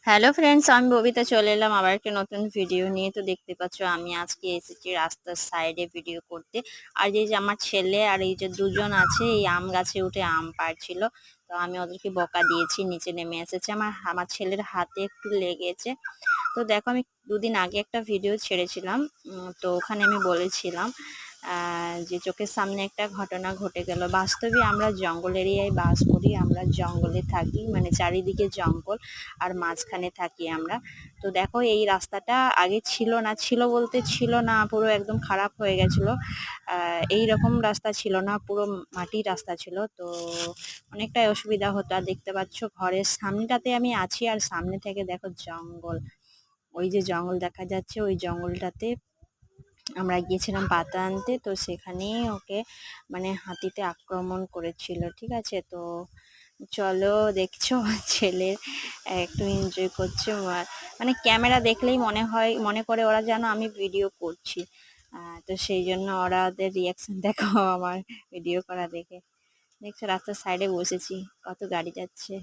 Hello friends, আমি ববিতা চলে এলাম আবার একটা নতুন ভিডিও নিয়ে। তো দেখতে পাচ্ছ আমি আজকে এসেছি রাস্তার সাইডে ভিডিও করতে। আর এই যে আমার ছেলে আর এই যে দুজন আছে, এই আম গাছে উঠে আম পাড়ছিল। তো আমি ওদেরকে বকা দিয়েছি, নিচে নেমে এসেছে। আমার আমার ছেলের হাতে একটু লেগেছে। তো দেখো, আমি দুদিন আগে একটা ভিডিও ছেড়েছিলাম। তো ওখানে আমি বলেছিলাম যে চোখের সামনে একটা ঘটনা ঘটে গেল। বাস্তবে আমরা জঙ্গল এরিয়ায় বাস করি, আমরা জঙ্গলে থাকি, মানে চারিদিকে জঙ্গল আর মাঝখানে থাকি আমরা। তো দেখো, এই রাস্তাটা আগে ছিল না, ছিল বলতে ছিল না, পুরো একদম খারাপ হয়ে গেছিলো। এই রকম রাস্তা ছিল না, পুরো মাটির রাস্তা ছিল। তো অনেকটাই অসুবিধা হতো। আর দেখতে পাচ্ছ ঘরের সামনেটাতে আমি আছি, আর সামনে থেকে দেখো জঙ্গল। ওই যে জঙ্গল দেখা যাচ্ছে, ওই জঙ্গলটাতে আমরা গিয়েছিলাম পাতা আনতে। তো সেখানেই ওকে মানে হাতিতে আক্রমণ করেছিল, ঠিক আছে। তো চলো, দেখছো ছেলে একটু এনজয় করছে। মানে ক্যামেরা দেখলেই মনে করে ওরা যেন আমি ভিডিও করছি। তো সেই জন্য ওদের রিয়াকশন দেখো আমার ভিডিও করা দেখে। দেখছো রাস্তার সাইডে বসেছি, কত গাড়ি যাচ্ছে।